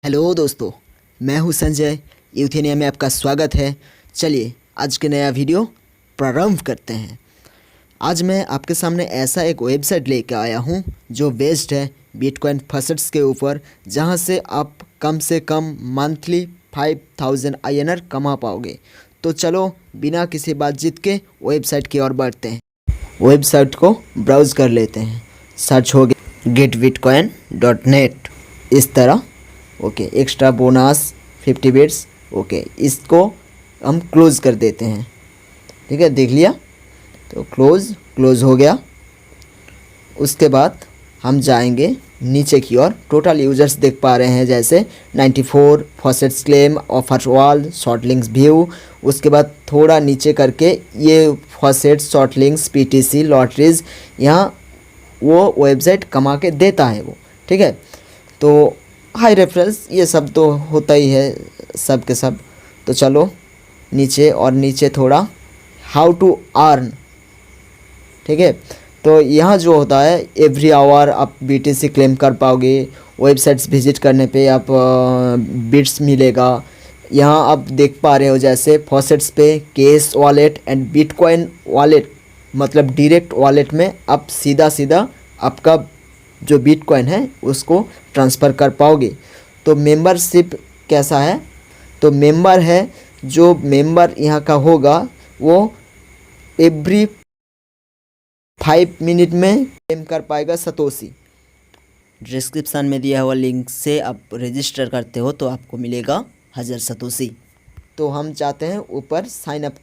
Hello दोस्तों, मैं हूं संजय। यूथेनिया में आपका स्वागत है। चलिए आज के नया वीडियो प्रारंभ करते हैं। आज मैं आपके सामने ऐसा एक वेबसाइट लेकर आया हूं जो बेस्ड है बिटकॉइन फसेट्स के ऊपर, जहां से आप कम से कम मंथली 5000 INR कमा पाओगे। तो चलो बिना किसी बातचीत के वेबसाइट की ओर बढ़ते हैं। वेबसाइट को ब्राउज़ कर लेते हैं। सर्च हो गया getbitcoin.net इस तरह। Okay, extra bonus 50 bits. Okay, इसको हम क्लोज़ कर देते हैं। ठीक है, देख लिया तो क्लोज़ हो गया। उसके बाद हम जाएंगे नीचे की ओर। टोटल यूज़र्स देख पा रहे हैं, जैसे 94 faucets claim, offer wall, short links view. उसके बाद थोड़ा नीचे करके ये faucets, short links, PTC, lotteries, यहाँ वो वेबसाइट कमा के देता है वो। ठीक है, तो हाई रेफरेंस ये सब तो होता ही है सब के सब। तो चलो नीचे और नीचे थोड़ा हाउ टू अर्न। ठीक है, तो यहाँ जो होता है एवरी आवर आप BTC क्लेम कर पाओगे। वेबसाइट्स विजिट करने पे आप बिट्स मिलेगा। यहाँ आप देख पा रहे हो, जैसे फॉसेट्स पे cash wallet and bitcoin wallet, मतलब डायरेक्ट वॉलेट में आप सीधा आपका जो बिटकॉइन है उसको ट्रांसफ़र कर पाओगे। तो मेंबरशिप कैसा है? तो मेंबर है, जो मेंबर यहाँ का होगा वो एवरी 5 मिनट में क्लेम कर पाएगा सतोशी। डिस्क्रिप्शन में दिया हुआ लिंक से आप रजिस्टर करते हो तो आपको मिलेगा 1000 सतोशी। तो हम चाहते हैं ऊपर साइन अप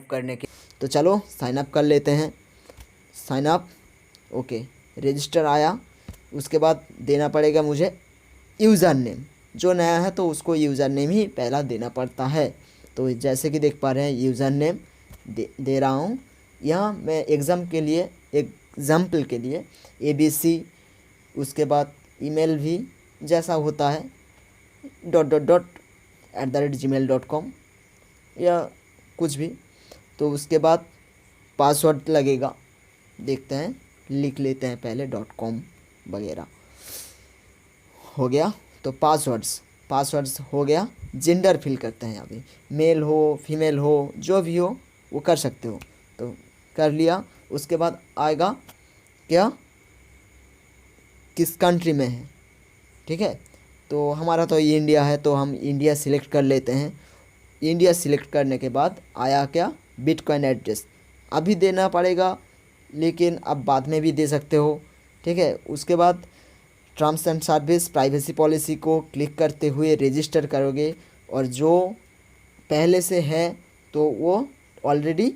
करने के, तो चलो साइन अप कर लेते हैं। साइन अप, ओके, रजिस्टर आया। उसके बाद देना पड़ेगा मुझे यूज़र नेम। जो नया है तो उसको यूज़र नेम ही पहला देना पड़ता है। तो जैसे कि देख पा रहे हैं यूज़र नेम दे रहा हूँ। यहाँ मैं एग्जाम्पल के लिए ABC, उसके बाद ईमेल भी जैसा होता है .gmail.com या कुछ भी। तो उसके बाद पासवर्ड लगेगा, देखते हैं, लिख लेते हैं पहले .com वगैरह। हो गया, तो पासवर्ड्स हो गया। जेंडर फिल करते हैं, अभी मेल हो फीमेल हो जो भी हो वो कर सकते हो। तो कर लिया। उसके बाद आएगा क्या, किस कंट्री में है। ठीक है, तो हमारा तो इंडिया है तो हम इंडिया सिलेक्ट कर लेते हैं। इंडिया सिलेक्ट करने के बाद आया क्या, बिटकॉइन एड्रेस अभी देना पड़ेगा, लेकिन अब बाद में भी दे सकते हो। ठीक है, उसके बाद terms and service privacy policy को क्लिक करते हुए रजिस्टर करोगे, और जो पहले से है तो वो ऑलरेडी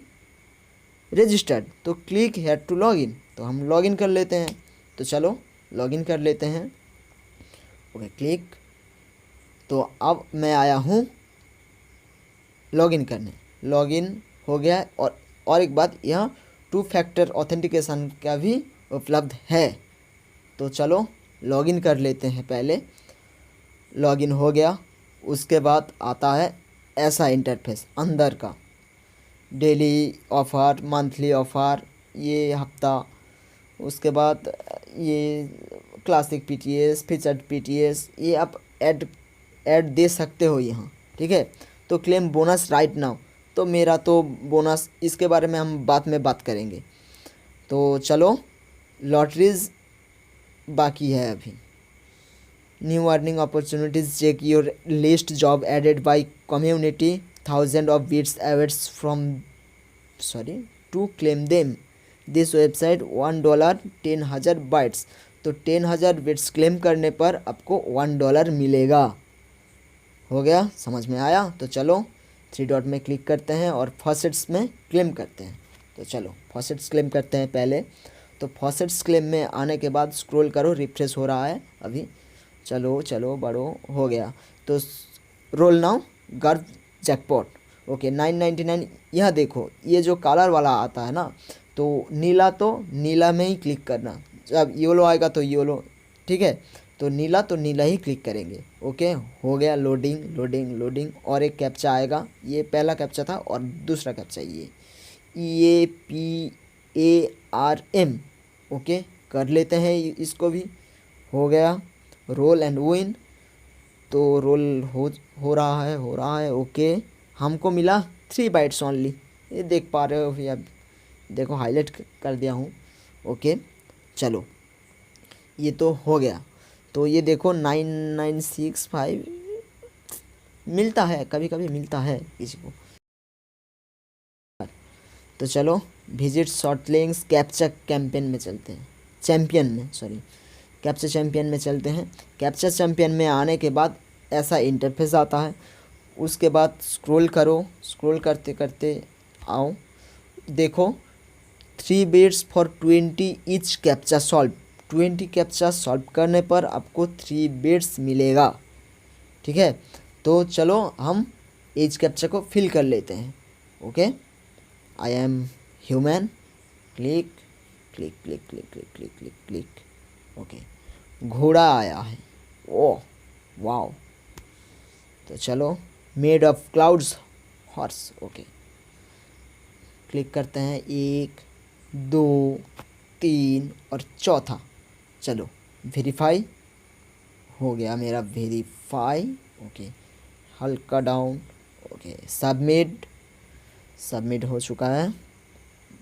रजिस्टर्ड, तो क्लिक हेयर टू लॉगिन, तो हम लॉगिन कर लेते हैं। तो चलो लॉगिन कर लेते हैं। Okay, click. तो अब मैं आया हूँ लॉगिन करने, लॉगिन हो गया। और एक बात, यहाँ 2 फैक्टर ऑथेंटिकेशन का भी उपलब्ध है। तो चलो लॉगिन कर लेते हैं। पहले लॉगिन हो गया। उसके बाद आता है ऐसा इंटरफेस अंदर का, डेली ऑफ़र, मंथली ऑफ़र, ये हफ्ता। उसके बाद ये क्लासिक PTS, फीचर्ड PTS, ये आप ऐड दे सकते हो यहाँ। ठीक है, तो क्लेम बोनस राइट नाउ, तो मेरा तो बोनस, इसके बारे में हम बाद में बात करेंगे। तो चलो लॉटरीज बाकी है अभी। New earning opportunities, check your list, job added by community, 1000 of bits awaits to claim them, this website $1 10,000 bytes. तो 10,000 बिट्स क्लेम करने पर आपको $1 मिलेगा। हो गया, समझ में आया? तो चलो 3 डॉट में क्लिक करते हैं और फॉसेट्स में क्लेम करते हैं। तो चलो फॉसेट्स क्लेम करते हैं पहले। तो फॉसेट्स क्लेम में आने के बाद स्क्रॉल करो, रिफ्रेश हो रहा है अभी। चलो बड़ो हो गया। तो रोल नाउ गर्व जैकपॉट, ओके, 999। यहाँ देखो ये जो कलर वाला आता है ना, तो नीला, तो नीला में ही क्लिक करना। जब येलो आएगा तो येलो, ठीक है, तो नीला ही क्लिक करेंगे। ओके, हो गया लोडिंग। और एक कैप्चा आएगा, ये पहला कैप्चा था और दूसरा कैप्चा ये PARM। ओके, कर लेते हैं इसको भी। हो गया, रोल एंड विन। तो रोल हो रहा है। ओके, हमको मिला 3 बाइट्स ओनली। ये देख पा रहे हो भैया, देखो हाईलाइट कर दिया हूँ। ओके चलो, ये तो हो गया। तो ये देखो 9965 मिलता है, कभी कभी मिलता है किसी को। तो चलो visit short links captcha campaign में चलते हैं, कैप्चा चैम्पियन में चलते हैं। कैप्चा चैम्पियन में आने के बाद ऐसा इंटरफेस आता है। उसके बाद स्क्रॉल करो, स्क्रॉल करते करते आओ, देखो 3 bits for 20 each captcha solve. 20 captcha solve करने पर आपको 3 बिट्स मिलेगा। ठीक है, तो चलो हम ईच कैप्चा को फिल कर लेते हैं। Okay, I am human, click click click click click click click click. Okay, घोड़ा आया है, ओह वाओ। तो चलो made of clouds horse. Okay, click करते हैं, 1 2 3 और चौथा। चलो वेरीफाई हो गया मेरा, वेरीफाई। ओके, हल्का डाउन। ओके, सबमिट हो चुका है।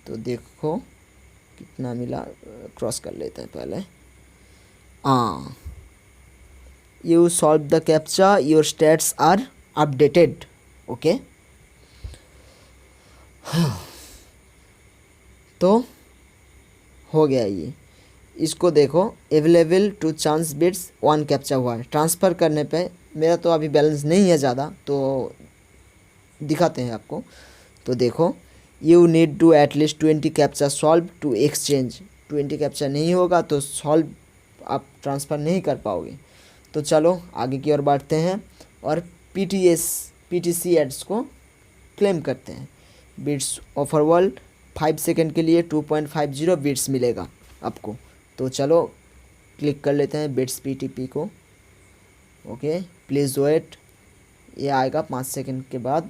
तो देखो कितना मिला, क्रॉस कर लेते हैं पहले। हाँ, you solve the captcha, your stats are updated. Okay, तो हो गया ये। इसको देखो, available to chance bits 1 captcha हुआ है। ट्रांसफ़र करने पे मेरा तो अभी बैलेंस नहीं है ज़्यादा, तो दिखाते हैं आपको। तो देखो, you need to at least 20 captcha solve to exchange. 20 captcha नहीं होगा तो सॉल्व आप ट्रांसफ़र नहीं कर पाओगे। तो चलो आगे की ओर बढ़ते हैं और पीटीसी एड्स को क्लेम करते हैं। बिट्स ऑफर वर्ल्ड 5 सेकेंड के लिए 2.50 बिट्स मिलेगा आपको। तो चलो क्लिक कर लेते हैं बिट्स पीटीपी को। ओके, प्लीज़ वेट, ये आएगा 5 सेकेंड के बाद।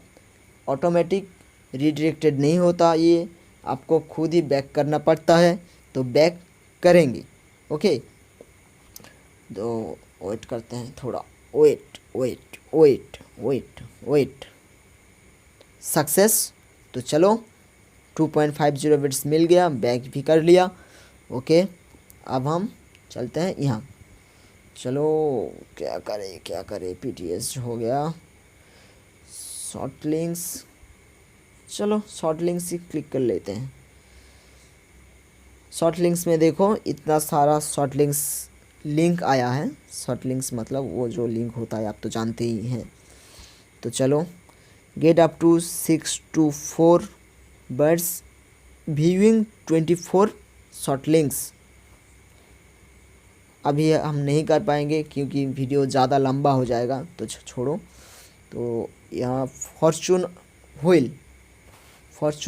ऑटोमेटिक रीडायरेक्टेड नहीं होता, ये आपको खुद ही बैक करना पड़ता है, तो बैक करेंगे। ओके, तो वेट करते हैं थोड़ा, वेट सक्सेस। तो चलो 2.50 बिट्स मिल गया, बैक भी कर लिया। ओके, अब हम चलते हैं यहाँ। चलो क्या करें, पीटीएस हो गया, शॉर्ट लिंक्स। चलो शॉर्ट लिंक्स ही क्लिक कर लेते हैं। शॉर्ट लिंक्स में देखो इतना सारा शॉर्ट लिंक्स लिंक आया है। शॉर्ट लिंक्स मतलब वो जो लिंक होता है, आप तो जानते ही हैं। तो चलो, get up to 6 to 4 birds viewing 24 short links. अभी हम नहीं कर पाएंगे क्योंकि वीडियो ज़्यादा लंबा हो जाएगा, तो छोड़ो। तो यहाँ फॉर्चून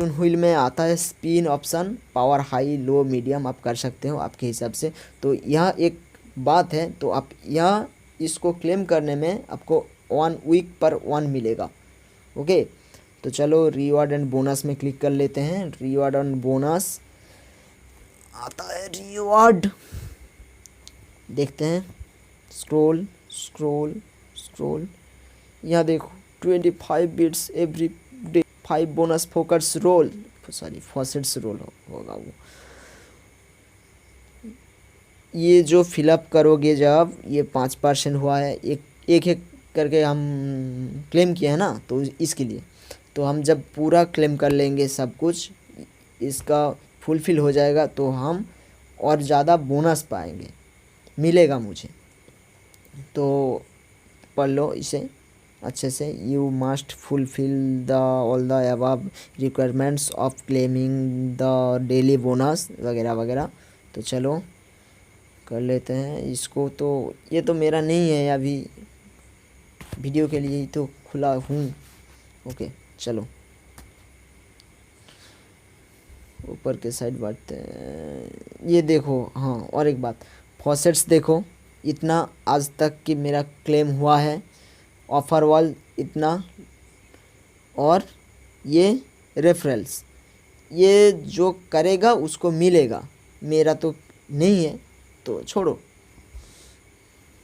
व्हील में आता है spin option, power high low medium आप कर सकते हो आपके हिसाब से। तो यह एक बात है, तो आप यह इसको क्लेम करने में आपको 1 वीक पर 1 मिलेगा। ओके, तो चलो रिवार्ड एंड बोनस में क्लिक कर लेते हैं। रिवार्ड एंड बोनस आता है, रिवार्ड देखते हैं। स्क्रोल, यहाँ देखो 25 bits every day, 5 bonus focus roll, sorry faucets roll होगा वो। ये जो फिलअप करोगे जब, ये 5% हुआ है, एक करके हम क्लेम किए हैं ना, तो इसके लिए। तो हम जब पूरा क्लेम कर लेंगे सब कुछ, इसका फुलफिल हो जाएगा, तो हम और ज़्यादा बोनस पाएंगे, मिलेगा मुझे। तो पढ़ लो इसे अच्छे से। You must fulfil the all the above requirements of claiming the daily bonus वगैरह वगैरह। तो चलो कर लेते हैं इसको। तो ये तो मेरा नहीं है, अभी वीडियो के लिए ही तो खुला हूँ। ओके चलो ऊपर के साइड बढ़ते हैं। ये देखो, हाँ और एक बात, फॉसेट्स देखो, इतना आज तक कि मेरा क्लेम हुआ है, ऑफर वॉल इतना, और ये रेफरल्स, ये जो करेगा उसको मिलेगा, मेरा तो नहीं है, तो छोड़ो।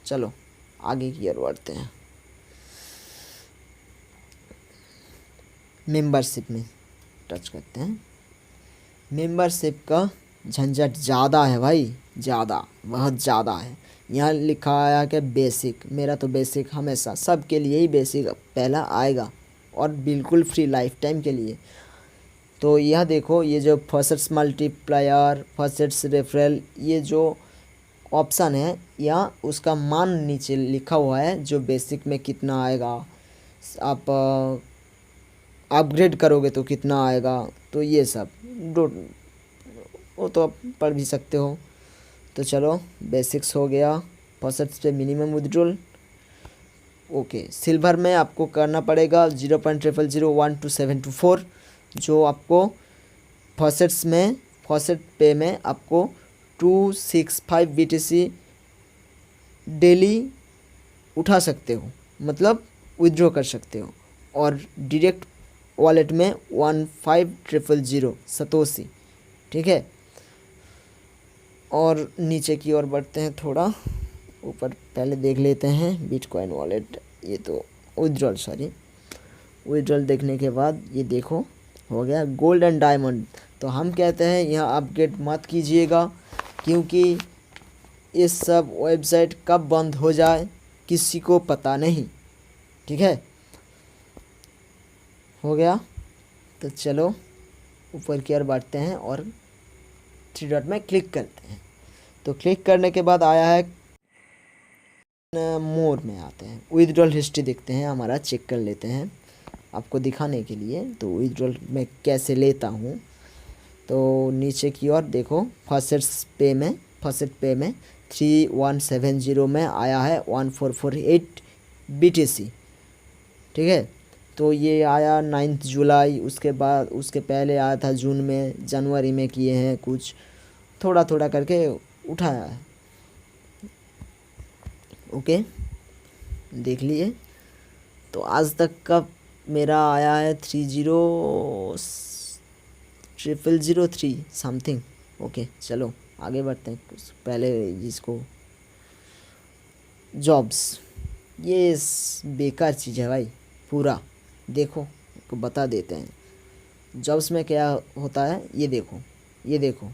चलो आगे की ओर बढ़ते हैं। मेंबरशिप में टच करते हैं। मेंबरशिप का झंझट ज़्यादा है भाई, ज़्यादा, बहुत ज़्यादा है। यहाँ लिखा आया कि बेसिक, मेरा तो बेसिक हमेशा सबके लिए ही बेसिक पहला आएगा और बिल्कुल फ्री लाइफ टाइम के लिए। तो यह देखो, ये जो फर्स्ट मल्टीप्लायर, फर्स्ट रेफरल, ये जो ऑप्शन है यहाँ उसका मान नीचे लिखा हुआ है, जो बेसिक में कितना आएगा, आप अपग्रेड करोगे तो कितना आएगा, तो ये सब वो तो आप पढ़ भी सकते हो। तो चलो बेसिक्स हो गया, फर्स्ट पे मिनिमम विड्रॉल। ओके, सिल्वर में आपको करना पड़ेगा 0.00012724, जो आपको फर्स्ट में, फर्स्ट पे में आपको 265 BTC डेली उठा सकते हो, मतलब विड्रॉ कर सकते हो। और डायरेक्ट वॉलेट में 15000 सतोशी, ठीक है। और नीचे की ओर बढ़ते हैं, थोड़ा ऊपर पहले देख लेते हैं बिटकॉइन वॉलेट। ये तो विड्रॉल देखने के बाद ये देखो हो गया गोल्ड एंड डायमंड। तो हम कहते हैं यहाँ अपग्रेड मत कीजिएगा, क्योंकि ये सब वेबसाइट कब बंद हो जाए किसी को पता नहीं, ठीक है। हो गया, तो चलो ऊपर की ओर बढ़ते हैं और 3 डॉट में क्लिक करते हैं। तो क्लिक करने के बाद आया है मोर में आते हैं, विड्रॉल हिस्ट्री देखते हैं, हमारा चेक कर लेते हैं आपको दिखाने के लिए। तो विड्रॉल में कैसे लेता हूँ, तो नीचे की ओर देखो, फर्स्ट पे में 3170 में आया है 1448 BTC, ठीक है। तो ये आया 9 जुलाई, उसके बाद उसके पहले आया था जून में, जनवरी में किए हैं कुछ, थोड़ा थोड़ा करके उठाया है। ओके, देख लिए। तो आज तक का मेरा आया है 30,003 समथिंग। ओके, चलो आगे बढ़ते हैं। पहले जिसको जॉब्स, ये बेकार चीज़ है भाई पूरा, देखो आपको बता देते हैं जॉब्स में क्या होता है। ये देखो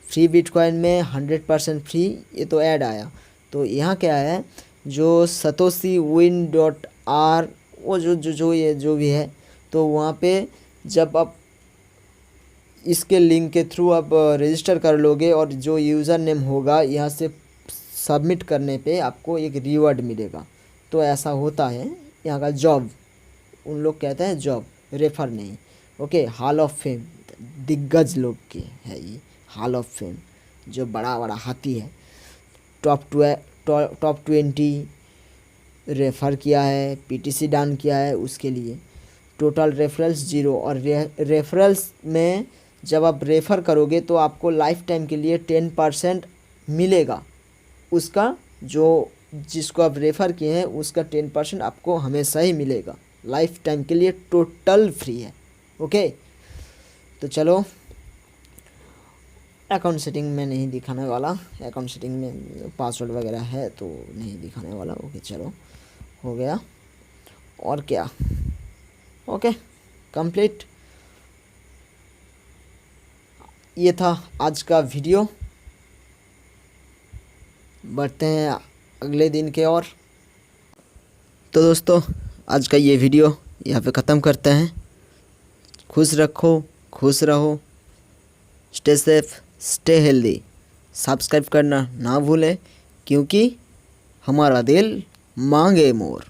फ्री बिटकॉइन में 100% फ्री, ये तो ऐड आया। तो यहाँ क्या है, जो सतोशी win.r, वो जो भी है, तो वहाँ पे जब आप इसके लिंक के थ्रू आप रजिस्टर कर लोगे और जो यूज़र नेम होगा यहाँ से सबमिट करने पे आपको एक रिवॉर्ड मिलेगा। तो ऐसा होता है यहाँ का जॉब, उन लोग कहते हैं जॉब, रेफर नहीं। ओके, हॉल ऑफ फेम, दिग्गज लोग के है ये हॉल ऑफ फेम, जो बड़ा बड़ा हाथी है। टॉप 20 रेफ़र किया है, PTC डाउन किया है उसके लिए। टोटल रेफरल्स 0, और रेफरल्स में जब आप रेफ़र करोगे तो आपको लाइफ टाइम के लिए 10% मिलेगा। उसका जो जिसको आप रेफ़र किए हैं उसका 10% आपको हमेशा ही मिलेगा, लाइफ टाइम के लिए टोटल फ्री है। ओके, तो चलो अकाउंट सेटिंग में नहीं दिखाने वाला, अकाउंट सेटिंग में पासवर्ड वगैरह है तो नहीं दिखाने वाला। ओके, चलो हो गया, और क्या। Okay, complete. ये था आज का वीडियो, बढ़ते हैं अगले दिन के और। तो दोस्तों, आज का ये वीडियो यहाँ पे ख़त्म करते हैं। खुश रहो, stay safe, stay healthy. Subscribe करना ना भूलें, क्योंकि हमारा दिल मांगे मोर।